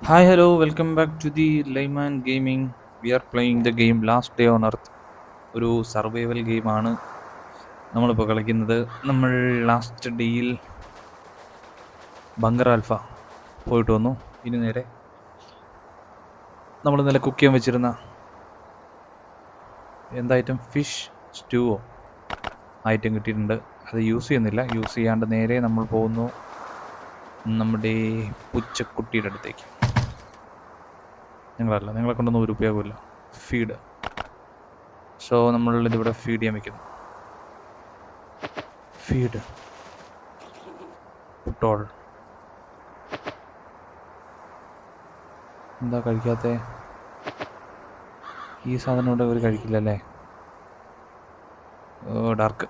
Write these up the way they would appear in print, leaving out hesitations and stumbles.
Hi, hello, welcome back to the Layman Gaming. We are playing the game Last Day on Earth. ഒരു survival ഗെയിമാണ് നമ്മളിപ്പോൾ കളിക്കുന്നത്. നമ്മൾ last ഡേയിൽ bunker alpha പോയിട്ട് വന്നു. ഇനി നേരെ നമ്മൾ ഇന്നലെ കുക്ക് ചെയ്യാൻ വെച്ചിരുന്ന എന്താ ഐറ്റം, ഫിഷ് സ്റ്റൂവോ ഐറ്റം കിട്ടിയിട്ടുണ്ട്. അത് യൂസ് ചെയ്യുന്നില്ല. യൂസ് ചെയ്യാണ്ട് നേരെ നമ്മൾ പോകുന്നു നമ്മുടെ പുച്ചക്കുട്ടിയുടെ അടുത്തേക്ക്. നിങ്ങളെ കൊണ്ടൊന്നും ഒരു ഉപയോഗമില്ല. ഫീഡ്. സോ നമ്മൾ ഇതിവിടെ ഫീഡ് ചെയ്യാൻ വെക്കുന്നു. ഫീഡ് പുട്ടോൾ. എന്താ കഴിക്കാത്ത? ഈ സാധനം കൊണ്ട് അവർ കഴിക്കില്ലല്ലേ? ഡാർക്ക്.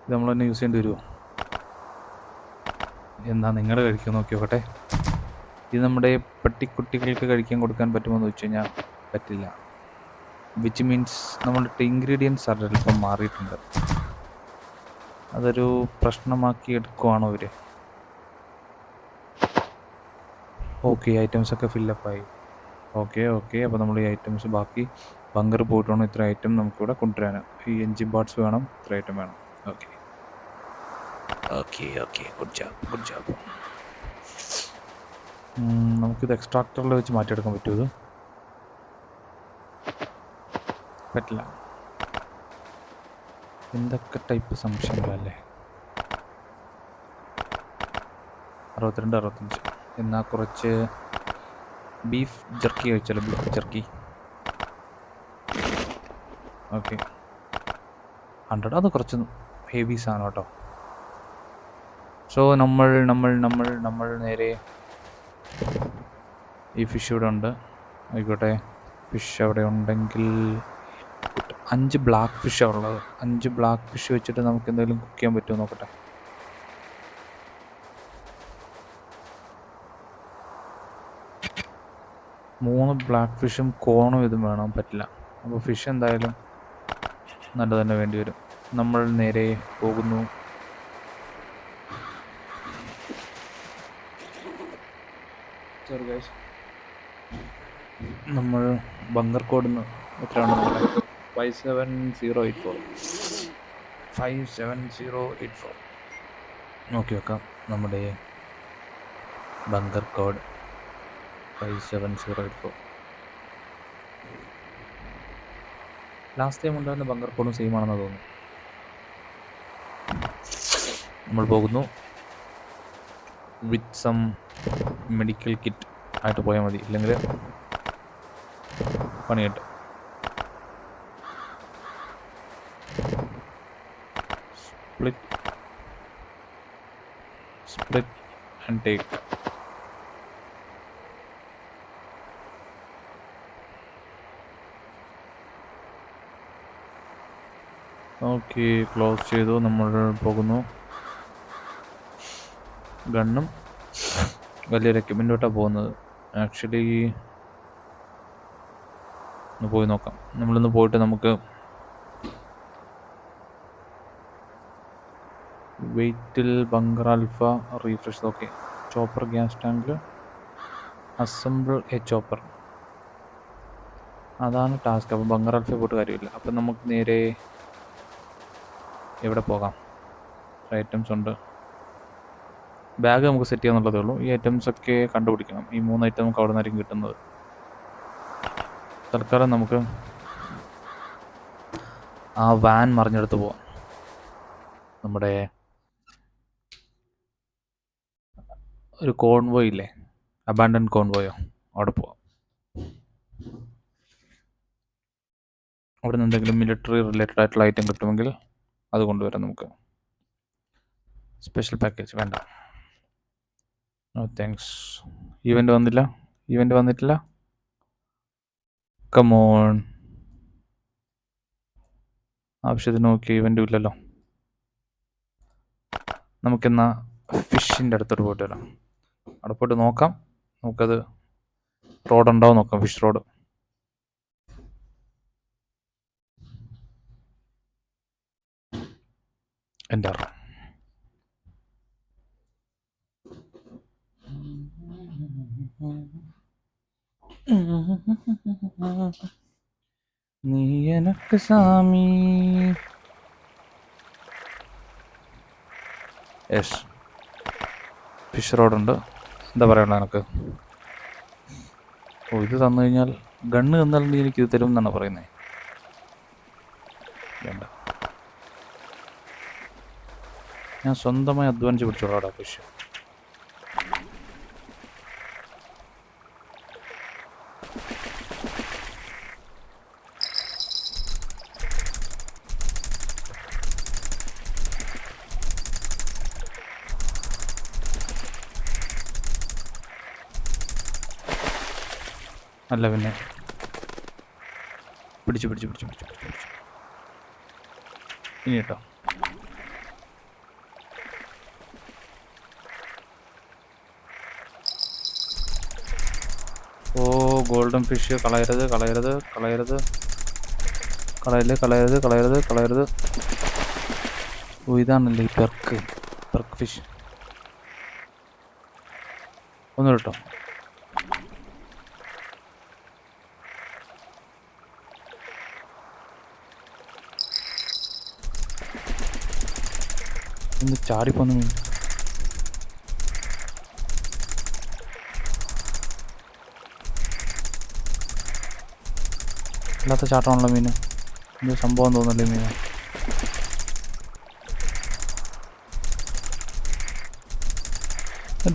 ഇത് നമ്മൾ തന്നെ യൂസ് ചെയ്യേണ്ടി വരുമോ? എന്നാ നിങ്ങൾ കഴിക്കാൻ നോക്കി നോക്കട്ടെ. ഇത് നമ്മുടെ പട്ടിക്കുട്ടികൾക്ക് കഴിക്കാൻ കൊടുക്കാൻ പറ്റുമോ എന്ന് വെച്ച് കഴിഞ്ഞാൽ പറ്റില്ല. വിച്ച് മീൻസ് നമ്മളുടെ ഇൻഗ്രീഡിയൻസ് അല്പം മാറിയിട്ടുണ്ട്. അതൊരു പ്രശ്നമാക്കി എടുക്കുവാണോ അവർ? ഓക്കെ, ഐറ്റംസൊക്കെ ഫില്ലപ്പായി. ഓക്കെ, അപ്പോൾ നമ്മൾ ഈ ഐറ്റംസ് ബാക്കി ബങ്കർ പോയിട്ട് വേണം ഇത്ര ഐറ്റം നമുക്കിവിടെ കൊണ്ടുവരാൻ. ഈ എൻജിൻ പാർട്സ് വേണം, ഇത്ര ഐറ്റം വേണം. Okay, good job. നമുക്കിത് എക്സ്ട്രാക്ടറിൽ വെച്ച് മാറ്റിയെടുക്കാൻ പറ്റുമോ? ഇത് പറ്റില്ല. എന്തൊക്കെ ടൈപ്പ് സംശയങ്ങളല്ലേ. 62, 65. എന്നാൽ കുറച്ച് ബീഫ് ജർക്കി കഴിച്ചാലോ? ബീഫ് ജർക്കി. ഓക്കെ, 100. അത് കുറച്ച് ഹെവി സാധനം കേട്ടോ. സോ നമ്മൾ നേരെ ഈ ഫിഷ് ഇവിടെ ഉണ്ട്. ആയിക്കോട്ടെ, ഫിഷ് അവിടെ ഉണ്ടെങ്കിൽ 5 ബ്ലാക്ക് ഫിഷാണ് ഉള്ളത്. 5 ബ്ലാക്ക് ഫിഷ് വെച്ചിട്ട് നമുക്ക് എന്തെങ്കിലും കുക്ക് ചെയ്യാൻ പറ്റുമോ നോക്കട്ടെ. 3 ബ്ലാക്ക് ഫിഷും കോണും ഇതും വേണം. പറ്റില്ല. അപ്പോൾ ഫിഷ് എന്തായാലും നല്ല തന്നെ വേണ്ടി വരും. നമ്മൾ നേരെ പോകുന്നു. സോറി ഗൈസ്, നമ്മൾ ബങ്കർ കോഡിന്ന് എത്രയാണ് നോക്കട്ടെ. 57084. 57084 നോക്കി വെക്കാം. നമ്മുടെ ബങ്കർ കോഡ് 57084. ലാസ്റ്റ് ടൈം ഉണ്ടായിരുന്ന ബങ്കർ കോഡും സെയിം ആണെന്ന് തോന്നുന്നു. നമ്മൾ പോകുന്നു. വിത്ത് സം മെഡിക്കൽ കിറ്റ് ആയിട്ട് പോയാൽ മതി, ഇല്ലെങ്കിൽ പണി കിട്ടും. Split and take. Okay, close ചെയ്തു. നമ്മൾ പോകുന്നു. ഗണ്ണും വലിയൊരു എക്യുപ്മെൻറ്റോട്ടാണ് പോകുന്നത്. ആക്ച്വലി ഒന്ന് പോയി നോക്കാം. നമ്മളിന്ന് പോയിട്ട് നമുക്ക് wait till bunker alpha refresh. Okay, chopper gas tank assemble a chopper, അതാണ് ടാസ്ക്. അപ്പോൾ ബങ്കർ ആൽഫ പോയിട്ട് കാര്യമില്ല. അപ്പം നമുക്ക് നേരെ എവിടെ പോകാം? ഐറ്റംസ് ഉണ്ട്. ബാഗ് നമുക്ക് സെറ്റ് ചെയ്യാന്നുള്ളതേ ഉള്ളൂ. ഈ ഐറ്റംസൊക്കെ കണ്ടുപിടിക്കണം. ഈ 3 ഐറ്റം നമുക്ക് അവിടെ നിന്നായിരിക്കും കിട്ടുന്നത്. തൽക്കാലം നമുക്ക് ആ വാൻ മറിഞ്ഞെടുത്ത് പോവാം. നമ്മുടെ ഒരു കോൺവോയ് ഇല്ലേ, അബാൻഡൻ കോൺവോയോ, അവിടെ പോവാം. അവിടെ നിന്ന് എന്തെങ്കിലും മിലിറ്ററി റിലേറ്റഡ് ആയിട്ടുള്ള ഐറ്റം കിട്ടുമെങ്കിൽ അത് കൊണ്ടുവരാം നമുക്ക്. സ്പെഷ്യൽ പാക്കേജ് വേണ്ട. No thanks. ഈവൻ്റ് വന്നിട്ടില്ല. കമോൺ, ആവശ്യത്തിന് നോക്കി ഈവൻ്റും ഇല്ലല്ലോ. നമുക്കെന്നാ ഫിഷിൻ്റെ അടുത്തോട്ട് പോയിട്ട് വരാം. അവിടെ പോയിട്ട് നോക്കാം. നമുക്കത് റോഡ് ഉണ്ടാവും നോക്കാം. Fish road. എൻ്റർ. നീ എനക്ക് സാമി. യെസ്, ഫിഷ് റോഡുണ്ട്. എന്താ പറയണ എനക്ക്? ഓ, ഇത് തന്നു കഴിഞ്ഞാൽ, ഗണ്ണ് തന്നാൽ നീ എനിക്കിത് തരും എന്നാണ് പറയുന്നത്. വേണ്ട, ഞാൻ സ്വന്തമായി അധ്വാനിച്ച് പിടിച്ചോളാടാ ഫിഷ്. അല്ല പിന്നെ പിടിച്ചു ഇനി കേട്ടോ. ഓ, ഗോൾഡൻ ഫിഷ് കളയരുത്. ഓ, ഇതാണല്ലേ ഈ പെർക്ക് ഫിഷ്. ഒന്ന് കേട്ടോ. ഒന്ന് ചാടിപ്പോന്ന് മീൻ. അല്ലാത്ത ചാട്ടമാണല്ലോ മീന്. എന്ത് സംഭവം തോന്നല്ലേ മീന്.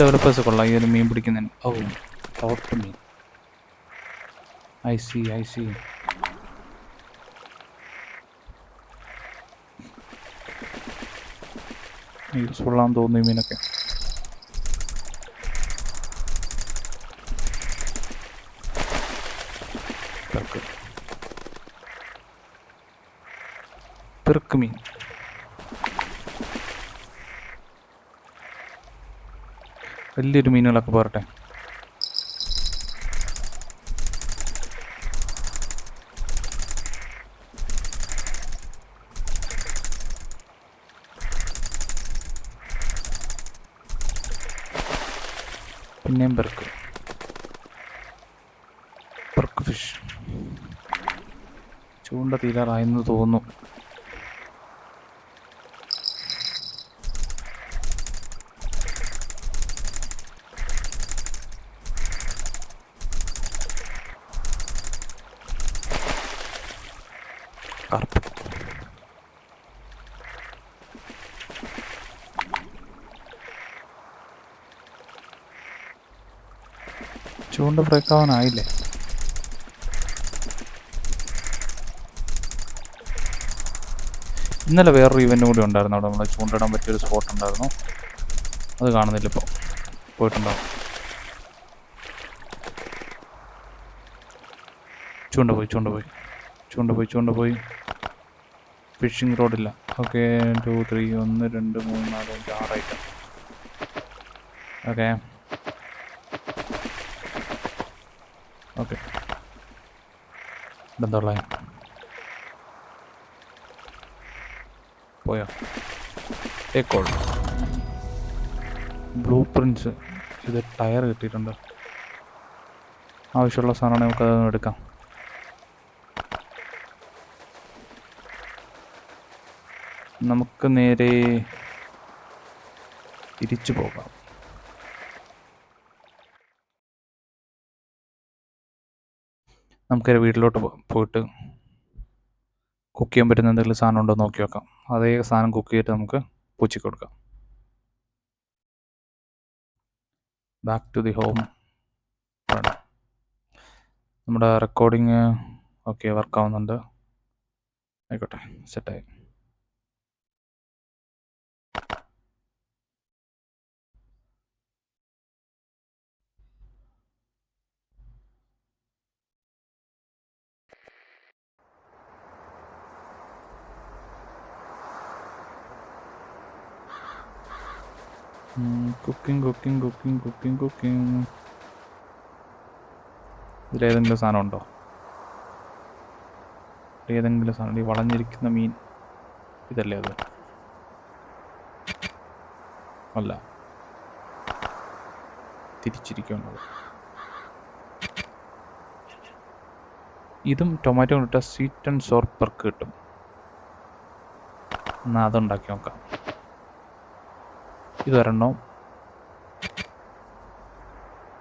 ഡെവലപ്പേഴ്സ് കൊള്ളാം ഈ ഒരു മീൻ പിടിക്കുന്നതിന്. ഓ, ടോട്ട് മീൻ. ഐ സി യൂസ്ഫുള്ളാന്ന് തോന്നുന്നു ഈ മീനൊക്കെ. പെർക്ക് മീൻ. വലിയൊരു മീനുകളൊക്കെ പോരട്ടെ. പിന്നെയും പെർക്ക് ഫിഷ്. ചൂണ്ട തീരാറായെന്ന് തോന്നുന്നു. കാർപ്പ്. ചൂണ്ട ബ്രേക്കാവാനായില്ലേ? ഇന്നലെ വേറൊരു ഇവൻ്റ് കൂടി ഉണ്ടായിരുന്നു. അവിടെ നമ്മൾ ചൂണ്ടിടാൻ പറ്റിയൊരു സ്പോട്ട് ഉണ്ടായിരുന്നു. അത് കാണുന്നില്ല ഇപ്പോൾ. പോയിട്ടുണ്ടാവും. ചൂണ്ട പോയി. ഫിഷിംഗ് റോഡില്ല. Okay, 2 3 1 2 3 4 5 6 item. ഓക്കെ ഇതെന്താ പോയോ? Take all blue prince. ഇത് ടയർ കിട്ടിയിട്ടുണ്ട്. ആവശ്യമുള്ള സാധനമാണെങ്കിൽ നമുക്കതൊന്നും എടുക്കാം. നമുക്ക് നേരെ തിരിച്ചു പോകാം. നമുക്കൊരു വീട്ടിലോട്ട് പോയിട്ട് കുക്ക് ചെയ്യാൻ പറ്റുന്ന എന്തെങ്കിലും സാധനം ഉണ്ടോ നോക്കി വെക്കാം. അതേ സാധനം കുക്ക് ചെയ്തിട്ട് നമുക്ക് പൂച്ചയ്ക്ക് കൊടുക്കാം. Back to the home. നമ്മുടെ റെക്കോർഡിങ് ഓക്കെ വർക്കാവുന്നുണ്ട്. ആയിക്കോട്ടെ, സെറ്റായി. കുക്കിംഗ്. ഇതിലേതെങ്കിലും സാധനം ഉണ്ടോ? ഏതെങ്കിലും സാധനം. ഈ വളഞ്ഞിരിക്കുന്ന മീൻ ഇതല്ലേ അത്? അല്ല, തിരിച്ചിരിക്കുന്നത്. ഇതും ടൊമാറ്റോ ഇട്ട സ്വീറ്റ് ആൻഡ് സോർ പെർക്ക് കിട്ടും. എന്നാൽ അതുണ്ടാക്കി നോക്കാം. ഇതൊരെണ്ണം,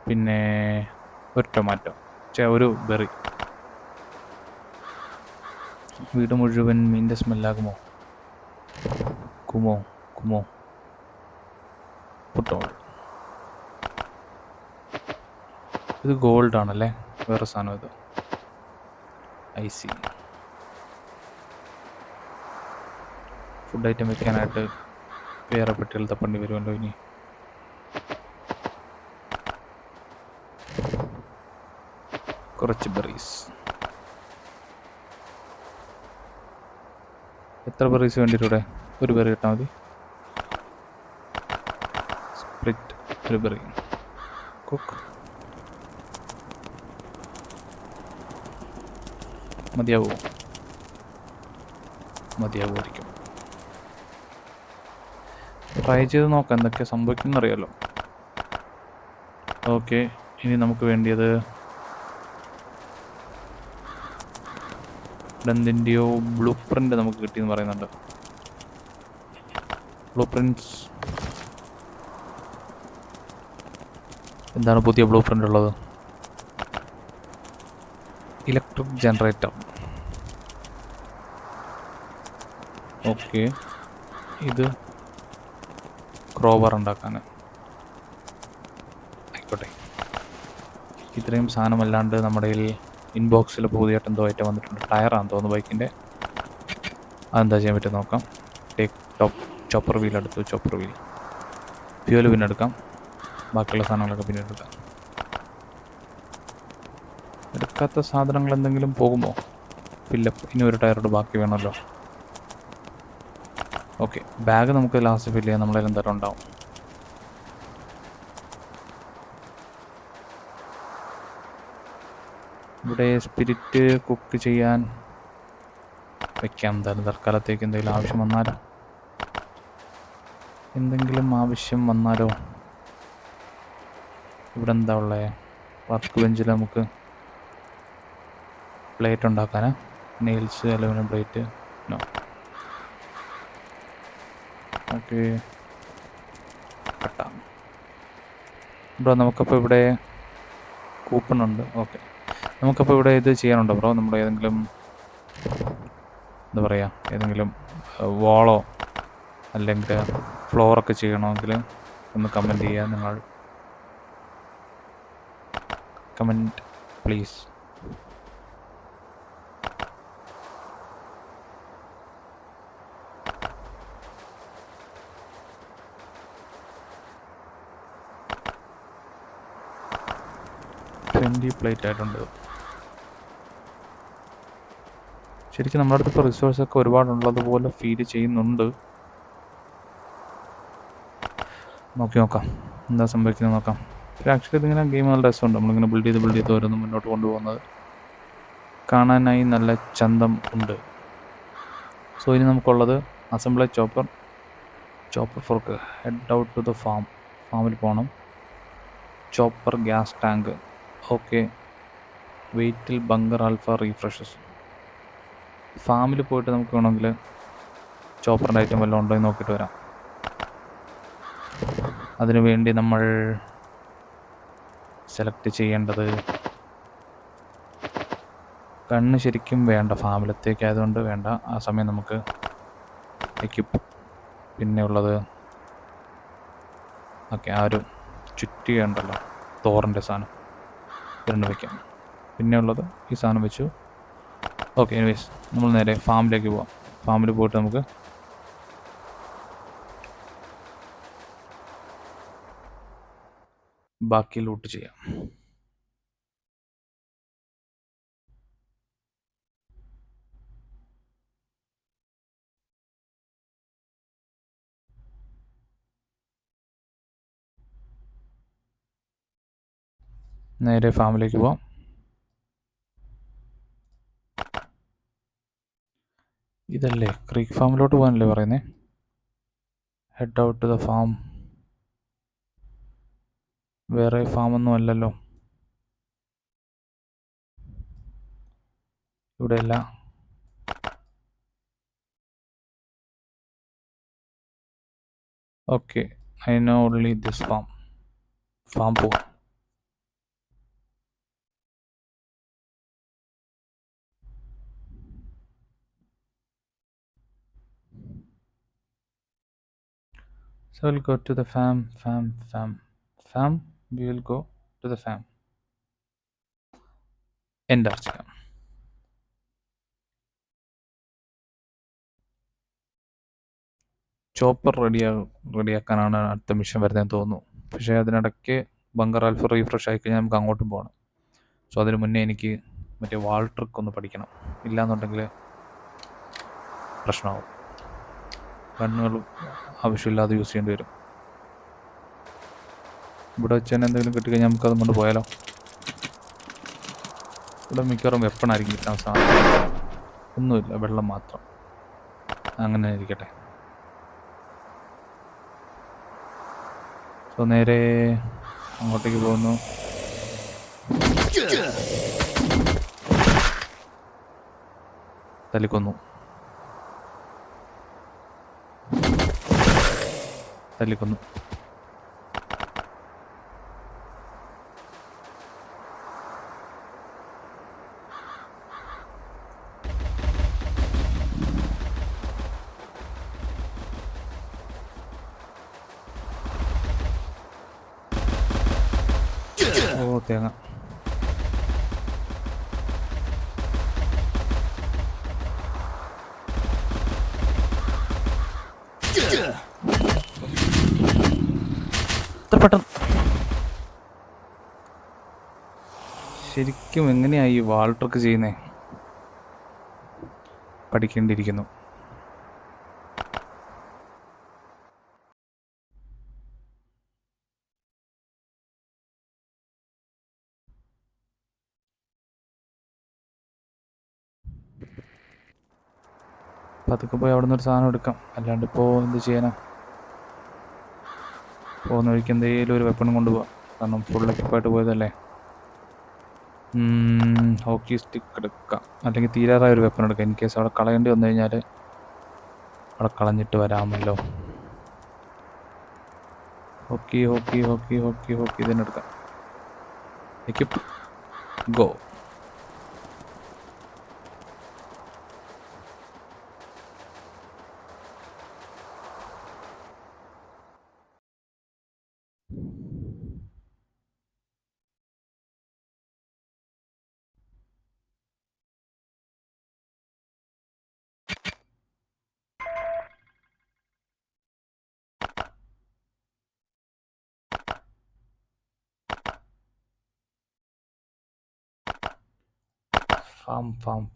പിന്നെ ഒരു ടൊമാറ്റോ, ഒരു ബെറി. വീട് മുഴുവൻ മീൻ്റെ സ്മെല്ലാകുമോ? കുമോ കുമോ പുട്ടോൾ. ഇത് ഗോൾഡ് ആണല്ലേ, വേറെ സാധനം ഇത്. I C. ഫുഡ് ഐറ്റം വെക്കാനായിട്ട് വേറെ പെട്ടികൾ തപ്പണ്ടി വരുമല്ലോ ഇനി. കുറച്ച് ബെറീസ്. എത്ര ബെറീസ് വേണ്ടിയിട്ടൂടെ? ഒരു ബെറി ഇട്ടാൽ മതി. സ്പ്ലിറ്റ് ഒരു ബെറി. കുക്ക്. മതിയാവുമോ? മതിയാവുമായിരിക്കും. ട്രൈ ചെയ്ത് നോക്കാം എന്തൊക്കെ സംഭവിക്കുമെന്ന് അറിയാമല്ലോ. ഓക്കെ, ഇനി നമുക്ക് വേണ്ടിയത് എന്തിൻ്റെയോ ബ്ലൂ പ്രിൻ്റ് നമുക്ക് കിട്ടിയെന്ന് പറയുന്നുണ്ട്. ബ്ലൂ പ്രിൻറ്റ്സ് എന്താണ് പുതിയ ബ്ലൂ പ്രിൻ്റ് ഉള്ളത്? Electric generator. ഓക്കെ, ഇത് ക്രോവർ ഉണ്ടാക്കാൻ ആയിക്കോട്ടെ. ഇത്രയും സാധനമല്ലാണ്ട് നമ്മുടെ ഇൻബോക്സിൽ പുതിയതായിട്ട് എന്തോ ഐറ്റം വന്നിട്ടുണ്ട്. ടയറാണെന്ന് തോന്നുന്നു ബൈക്കിൻ്റെ. അതെന്താ ചെയ്യാൻ പറ്റും നോക്കാം. ടേക്ക് ചോപ്പർ വീൽ എടുത്തു. Chopper wheel. ഫ്യൂല് പിന്നെ എടുക്കാം. ബാക്കിയുള്ള സാധനങ്ങളൊക്കെ പിന്നെ എടുക്കാം. എടുക്കാത്ത സാധനങ്ങൾ എന്തെങ്കിലും പോകുമോ? ഫില്ലപ്പ്. ഇനി ഒരു ടയറോട് ബാക്കി വേണമല്ലോ. ഓക്കെ, ബാഗ് നമുക്ക് ലാസ്റ്റ് ഫില്ല് ചെയ്യാം. നമ്മളതിൽ എന്തായാലും ഉണ്ടാവും. ഇവിടെ സ്പിരിറ്റ് കുക്ക് ചെയ്യാൻ വെക്കാം. എന്തായാലും തൽക്കാലത്തേക്ക് എന്തെങ്കിലും ആവശ്യം വന്നാലോ. ഇവിടെ എന്താ ഉള്ളത്? വർക്ക് ബെഞ്ചിൽ നമുക്ക് പ്ലേറ്റ് ഉണ്ടാക്കാനാ? Nails, aluminium plate. No. Okay, കട്ടാം. ബ്രോ നമുക്കപ്പോൾ ഇവിടെ കൂപ്പൺ ഉണ്ട്. ഓക്കെ, നമുക്കപ്പോൾ ഇവിടെ ഇത് ചെയ്യാനുണ്ടോ ബ്രോ? നമ്മുടെ ഏതെങ്കിലും എന്താ പറയുക, ഏതെങ്കിലും വാളോ അല്ലെങ്കിൽ ഫ്ലോറൊക്കെ ചെയ്യണമെങ്കിൽ ഒന്ന് കമൻറ്റ് ചെയ്യുക. നിങ്ങൾ കമൻറ്റ് പ്ലീസ്. പ്ലേറ്റ് ആയിട്ടുണ്ട്. ശരിക്കും നമ്മുടെ അടുത്ത് ഇപ്പോൾ റിസോഴ്സൊക്കെ ഒരുപാടുള്ളതുപോലെ ഫീൽ ചെയ്യുന്നുണ്ട്. നോക്കാം എന്താ സംഭവിക്കുന്നത് നോക്കാം. പക്ഷേ ആക്ച്വലി ഇതിങ്ങനെ ഗെയിം നല്ല രസമുണ്ട്. നമ്മളിങ്ങനെ ബിൽഡ് ചെയ്ത് ഓരോന്ന് മുന്നോട്ട് കൊണ്ടുപോകുന്നത് കാണാനായി നല്ല ചന്തം ഉണ്ട്. സോ ഇനി നമുക്കുള്ളത് assemble chopper fork. Head out to the ഫാമിൽ പോകണം. Chopper gas tank. Okay, wait till bunker alpha refreshes. ഫാമിൽ പോയിട്ട് നമുക്ക് വേണമെങ്കിൽ ചോപ്പറിൻ്റെ ഐറ്റം വല്ലതും ഉണ്ടോ എന്ന് നോക്കിയിട്ട് വരാം. അതിനുവേണ്ടി നമ്മൾ സെലക്ട് ചെയ്യേണ്ടത് കണ്ണ് ശരിക്കും വേണ്ട, ഫാമിലത്തേക്കായതുകൊണ്ട് വേണ്ട. ആ സമയം നമുക്ക് എക്യുപ്പ്. പിന്നെ ഉള്ളത് ഓക്കെ, ആ ഒരു ചുറ്റിക ഉണ്ടല്ലോ, തോറിൻ്റെ സാധനം, രണ്ട് വയ്ക്കാം. പിന്നെ ഉള്ളത് ഈ സാധനം വെച്ചു. ഓക്കെ, എനിവേസ് നമ്മൾ നേരെ ഫാമിലേക്ക് പോവാം. ഫാമിൽ പോയിട്ട് നമുക്ക് ബാക്കി ലൂട്ട് ചെയ്യാം. നേരെ ഫാമിലേക്ക് പോവാം. ഇതല്ലേ ക്രീക്ക് ഫാമിലോട്ട് പോകാനല്ലേ പറയുന്നത്? Head out to the farm വേറെ ഫാമൊന്നും അല്ലല്ലോ ഇവിടെയല്ല. Okay, I know only this farm പോവാം. So we'll go to the farm. We will go to the farm. Enter ചെയ്യാം. ചോപ്പർ റെഡിയാക്കാനാണ് അടുത്ത മിഷൻ വരുന്നതെന്ന് തോന്നുന്നു. പക്ഷേ അതിനിടയ്ക്ക് ബങ്കർ ആൽഫ റീഫ്രഷ് ആയിക്കഴിഞ്ഞാൽ നമുക്ക് അങ്ങോട്ടും പോകണം. സോ അതിന് മുന്നേ എനിക്ക് മറ്റേ വാൾ ട്രിക്ക് ഒന്ന് പഠിക്കണം. ഇല്ലാന്നുണ്ടെങ്കിൽ പ്രശ്നമാവും. ഗണ്ണുകൾ ആവശ്യമില്ലാതെ യൂസ് ചെയ്യേണ്ടി വരും. ഇവിടെ വെച്ച് തന്നെ എന്തെങ്കിലും കിട്ടിക്കഴിഞ്ഞാൽ നമുക്കതും കൊണ്ട് പോയാലോ. ഇവിടെ മിക്കവാറും വെപ്പണായിരിക്കും കിട്ടാൻ സാധ്യത. ഒന്നുമില്ല, വെള്ളം മാത്രം. അങ്ങനെ ഇരിക്കട്ടെ. സോ നേരെ അങ്ങോട്ടേക്ക് പോകുന്നു. തല്ലിക്കൊന്നു. ഓ തേങ്ങ. പെട്ടെന്ന് ശരിക്കും എങ്ങനെയാ ഈ വാൾ ട്രിക്ക് ചെയ്യുന്നേ? പഠിക്കേണ്ടിയിരിക്കുന്നു. പതുക്കെ പോയി അവിടെ നിന്നൊരു സാധനം എടുക്കാം. അല്ലാണ്ട് ഇപ്പോൾ എന്ത് ചെയ്യാനാ? പോകുന്ന വഴിക്ക് എന്തെങ്കിലും ഒരു വെപ്പൺ കൊണ്ടുപോകാം. കാരണം ഫുൾ എക്യുപ്പായിട്ട് പോയതല്ലേ. ഹോക്കി സ്റ്റിക്ക് എടുക്കാം, അല്ലെങ്കിൽ തീരാറായ ഒരു വെപ്പൺ എടുക്കാം. ഇൻ കേസ് അവിടെ കളയേണ്ടി വന്നു കഴിഞ്ഞാൽ അവിടെ കളഞ്ഞിട്ട് വരാമല്ലോ. ഹോക്കി ഇതിനെടുക്കാം. Equip, go.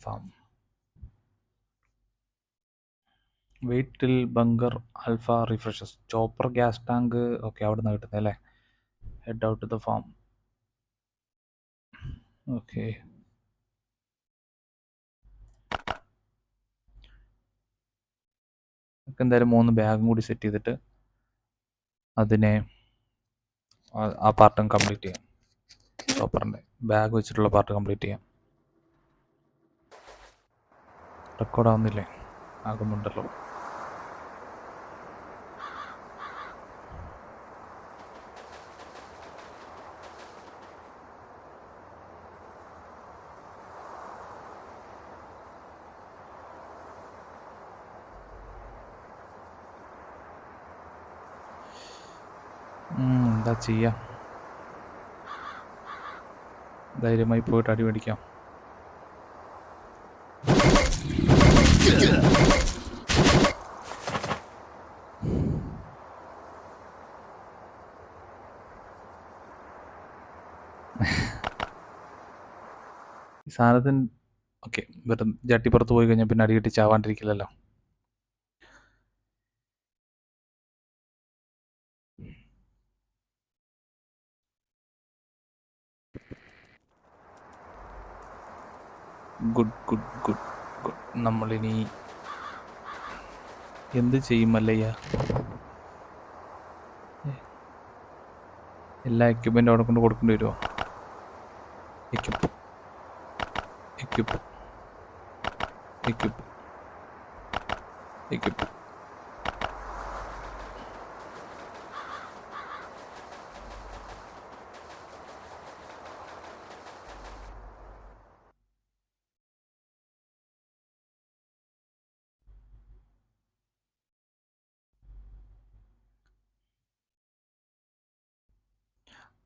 Farm. Wait till bunker alpha refreshes. Chopper gas tank ഒക്കെ അവിടെ നിന്ന് കിട്ടുന്നത് അല്ലേ. Head out to the farm. Okay, എന്തായാലും 3 ബാഗും കൂടി സെറ്റ് ചെയ്തിട്ട് അതിനെ ആ പാർട്ടും കംപ്ലീറ്റ് ചെയ്യാം. ചോപ്പറിൻ്റെ ബാഗ് വെച്ചിട്ടുള്ള പാർട്ട് കംപ്ലീറ്റ് ചെയ്യാം. റെക്കോർഡാവുന്നില്ലേ? ആകുന്നുണ്ടല്ലോ. എന്താ ചെയ്യാ? ധൈര്യമായി പോയിട്ട് അടി മേടിക്കാം. ഈ സാധനത്തിന് ഓക്കെ, വെറും ജട്ടിപ്പുറത്ത് പോയി കഴിഞ്ഞാൽ പിന്നെ അടി കിട്ടി ചാവാണ്ടിരിക്കില്ലല്ലോ. ഗുഡ്. നമ്മളിനി എന്ത് ചെയ്യും മല്ലയ്യ? എല്ലാ എക്യുപ്മെൻറ്റും അവിടെ കൊണ്ട് കൊടുക്കേണ്ടി വരുമോ? എക്യുപ്പ് എക്യുപ്പ് എക്യുപ്പ് എക്യുപ്പ്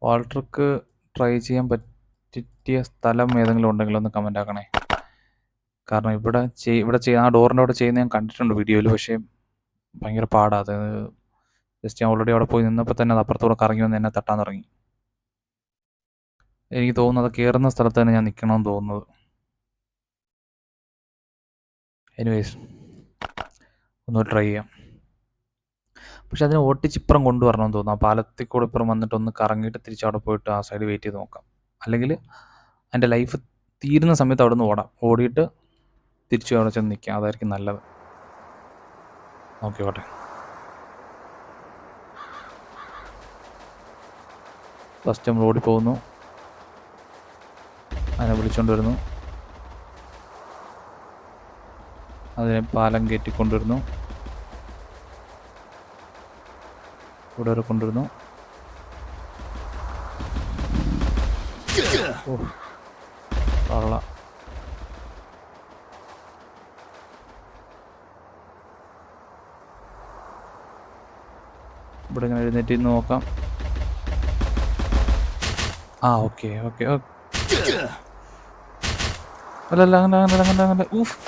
വാൾട്ടർക്ക് ട്രൈ ചെയ്യാൻ പറ്റിയ സ്ഥലം ഏതെങ്കിലും ഉണ്ടെങ്കിൽ ഒന്ന് കമൻ്റ് ആക്കണേ. കാരണം ഇവിടെ ആ ഡോറിൻ്റെ അവിടെ ചെയ്യുന്ന ഞാൻ കണ്ടിട്ടുണ്ട് വീഡിയോയിൽ. പക്ഷേ ഭയങ്കര പാടാണ് അത്. ജസ്റ്റ് ഞാൻ ഓൾറെഡി അവിടെ പോയി നിന്നപ്പോൾ തന്നെ അത് അപ്പുറത്തൂടെ കറങ്ങി വന്ന് എന്നെ തട്ടാൻ തുടങ്ങി. എനിക്ക് തോന്നുന്നത് കയറുന്ന സ്ഥലത്ത് തന്നെ ഞാൻ നിൽക്കണമെന്ന് തോന്നുന്നത്. എനിവേസ് ഒന്ന് ട്രൈ ചെയ്യാം. പക്ഷെ അതിനെ ഓട്ടിച്ചിപ്പുറം കൊണ്ടുവരണമെന്ന് തോന്നുന്നു. ആ പാലത്തിൽ കൂടെ ഇപ്പുറം വന്നിട്ട് ഒന്ന് കറങ്ങിയിട്ട് തിരിച്ച് അവിടെ പോയിട്ട് ആ സൈഡ് വെയിറ്റ് ചെയ്ത് നോക്കാം. അല്ലെങ്കിൽ എൻ്റെ ലൈഫ് തീരുന്ന സമയത്ത് അവിടെ നിന്ന് ഓടിയിട്ട് തിരിച്ചു അവിടെ ചെന്ന് നിൽക്കാം. അതായിരിക്കും നല്ലത്. നോക്കിക്കോട്ടെ. ഫസ്റ്റ് നമ്മൾ ഓടിപ്പോകുന്നു, അതിനെ വിളിച്ചുകൊണ്ട് വരുന്നു, അതിനെ പാലം കയറ്റിക്കൊണ്ടുവരുന്നു, ഇവിടെ വരെ കൊണ്ടുവരുന്നു. ഓ കള്ള. ഇവിടെ ഇങ്ങനെ എഴുന്നേറ്റ് ഇന്ന് നോക്കാം. ഓക്കെ ഓക്കെ അല്ലല്ല അങ്ങനെ ഊഫ്.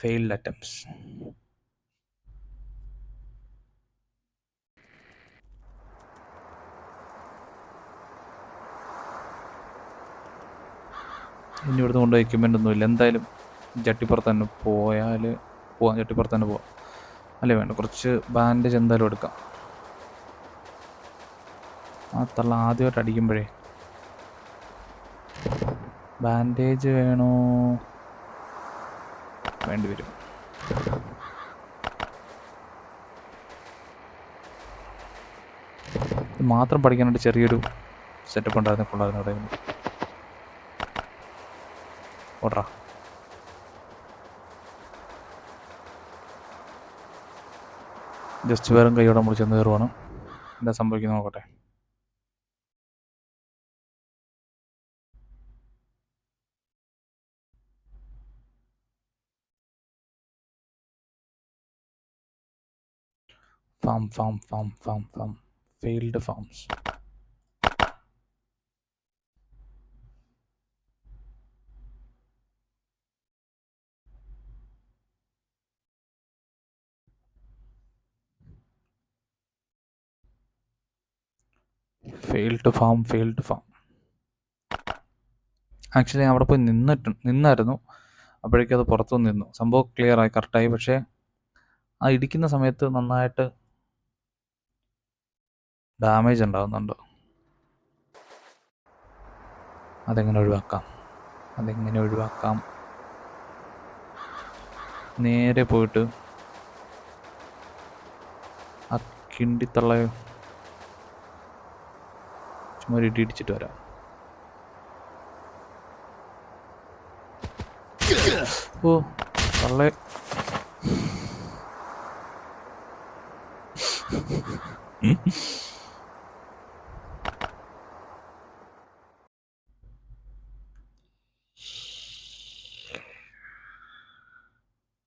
failed attempts. ഇനി ഇവിടുന്ന് കൊണ്ടുപോയി എക്യുപ്മെൻ്റ് ഒന്നുമില്ല. എന്തായാലും ചട്ടിപ്പുറത്ത് തന്നെ പോവാം. ചട്ടിപ്പുറത്ത് തന്നെ പോവാം. അല്ലേ വേണ്ട, കുറച്ച് ബാൻഡേജ് എന്തായാലും എടുക്കാം. ആ തള്ള ആദ്യമായിട്ട് അടിക്കുമ്പോഴേ ബാൻഡേജ് വേണോ? വേണ്ടി വരും. ഇത് മാത്രം പഠിക്കാനായിട്ട് ചെറിയൊരു സെറ്റപ്പ് കൊള്ളായിരുന്നു അവിടെ. ഓടാ. ജസ്റ്റ് വേറും കൈയോടെ നമ്മൾ ചെന്ന് കയറുവാണ്. എന്താ സംഭവിക്കുന്നത് നോക്കട്ടെ. Farm failed farms. Failed farm. Actually അവിടെ പോയി നിന്നായിരുന്നു. അപ്പോഴേക്കും അത് പുറത്തുനിന്ന് നിന്നു. സംഭവം ക്ലിയറായി, കറക്റ്റായി. പക്ഷേ ആ ഇടിക്കുന്ന സമയത്ത് നന്നായിട്ട് ഡാമേജ് ഉണ്ടാകുന്നുണ്ട്. അതെങ്ങനെ ഒഴിവാക്കാം? നേരെ പോയിട്ട് ആ കിണ്ടിത്തള്ളയോ ചുമ്മാ ഒരു ഇടിച്ചിട്ട് വരാം. ഓ തള്ളേ.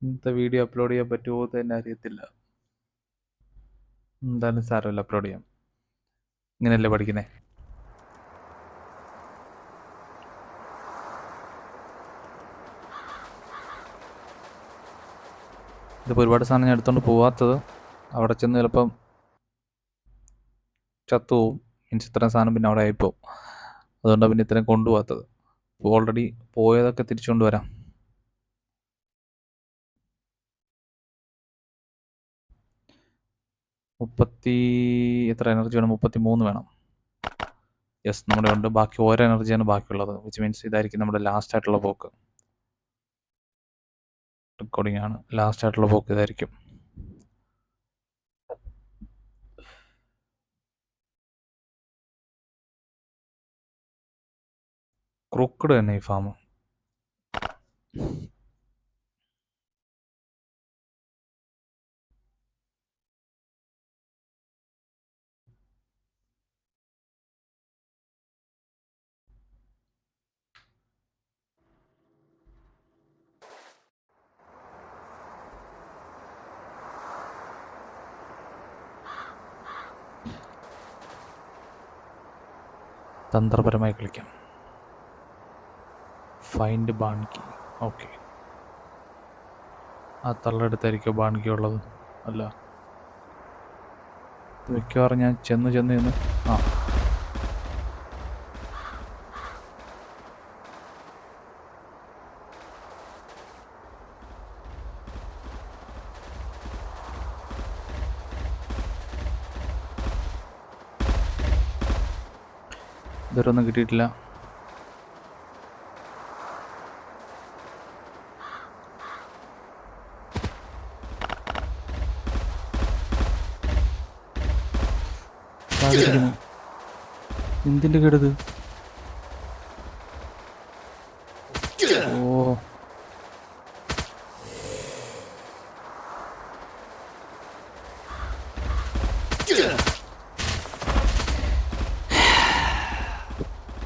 ഇന്നത്തെ വീഡിയോ അപ്ലോഡ് ചെയ്യാൻ പറ്റുമോ എന്ന് തന്നെ അറിയത്തില്ല. എന്തായാലും സാരമില്ല, അപ്ലോഡ് ചെയ്യാം. ഇങ്ങനെയല്ലേ പഠിക്കുന്നേ. ഇതിപ്പോൾ ഒരുപാട് സാധനം ഞാൻ എടുത്തുകൊണ്ട് പോവാത്തത് അവിടെ ചെന്ന് ചിലപ്പം ചത്തുപോവും. മീൻസ് ഇത്രയും സാധനം പിന്നെ അവിടെ ആയിപ്പോവും. അതുകൊണ്ടാണ് പിന്നെ ഇത്രയും കൊണ്ടുപോകാത്തത്. ഓൾറെഡി പോയതൊക്കെ തിരിച്ചുകൊണ്ട് വരാം. എത്ര എനർജി വേണം? 33 വേണം. യെസ്, നമ്മുടെ ഉണ്ട്. ബാക്കി ഓരോ എനർജിയാണ് ബാക്കിയുള്ളത്. വിച്ച് മീൻസ് ഇതായിരിക്കും നമ്മുടെ ലാസ്റ്റ് ആയിട്ടുള്ള പോക്ക്. റെക്കോർഡിംഗ് ആണ്. ലാസ്റ്റ് ആയിട്ടുള്ള പോക്ക് ഇതായിരിക്കും. ക്രൂക്കഡ് തന്നെ ഈ ഫാം. തന്ത്രപരമായി കളിക്കാം. ഫൈൻഡ് ബാൺകി. ഓക്കെ, ആ തള്ളെടുത്തായിരിക്കും ബാൺകി ഉള്ളത്. അല്ല, മിക്കവാറും ഞാൻ ചെന്ന് ആ ഇതുവരെ ഒന്നും കിട്ടിയിട്ടില്ല. എന്തിൻ്റെ കേടത്? ഓ,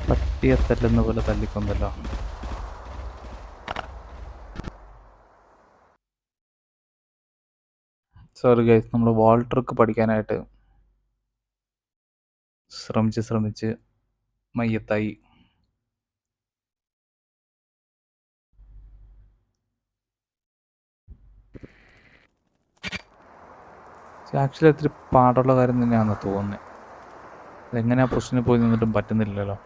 പട്ടിയെ തല്ലുന്ന പോലെ തല്ലിക്കൊന്നല്ലോ. സോറി ഗൈസ്, നമ്മൾ വാൾ ട്രിക്ക് പഠിക്കാനായിട്ട് ശ്രമിച്ച് മയ്യത്തായി. ആക്ച്വലി ഒത്തിരി പാടുള്ള കാര്യം തന്നെയാണെന്ന് തോന്നുന്നത്. അതെങ്ങനെ ആ പൊസിഷനിൽ പോയി നിന്നിട്ടും പറ്റുന്നില്ലല്ലോ.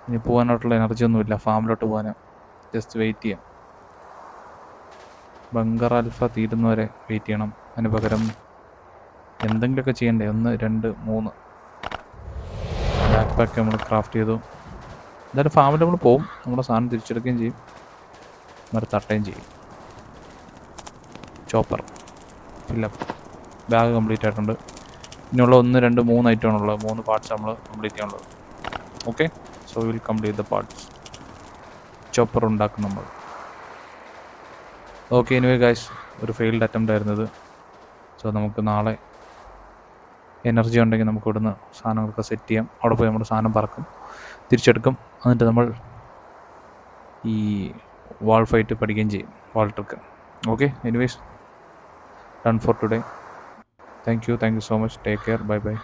ഇനി പോകാനായിട്ടുള്ള എനർജി ഒന്നുമില്ല ഫാമിലോട്ട് പോകാൻ. ജസ്റ്റ് വെയിറ്റ് ചെയ്യാം. ബങ്കർ ആൽഫ തീരുന്നവരെ വെയിറ്റ് ചെയ്യണം. അതിന് പകരം എന്തെങ്കിലുമൊക്കെ ചെയ്യണ്ടേ? 1 2 3 ബാക്ക് പാക്ക് നമ്മൾ ക്രാഫ്റ്റ് ചെയ്തു. എന്തായാലും ഫാമിൽ നമ്മൾ പോവും. നമ്മുടെ സാധനം തിരിച്ചെടുക്കുകയും ചെയ്യും, മറ്റേ തട്ടുകയും ചെയ്യും. Chopper fill up. ബാഗ് കംപ്ലീറ്റ് ആയിട്ടുണ്ട്. ഇനിയുള്ള 1 2 3 ഐറ്റമാണുള്ളത്. 3 പാർട്സ് നമ്മൾ കംപ്ലീറ്റ് ചെയ്യാനുള്ളത്. Okay, so will complete the parts. Chopper ഉണ്ടാക്കും നമ്മൾ. ഓക്കെ, എനിവേ ഗൈസ്, ഒരു ഫെയിൽഡ് അറ്റംപ്റ്റ് ആയിരുന്നത്. സോ നമുക്ക് നാളെ എനർജി ഉണ്ടെങ്കിൽ നമുക്ക് ഇവിടുന്ന് സാധനങ്ങളൊക്കെ സെറ്റ് ചെയ്യാം. അവിടെ പോയി നമ്മുടെ സാധനം പറക്കും, തിരിച്ചെടുക്കും. എന്നിട്ട് നമ്മൾ ഈ വാൾ ഫൈറ്റ് പഠിക്കുകയും ചെയ്യും, വാൾ trick. Okay, anyways, done for today. Thank you so much. Take care. Bye by.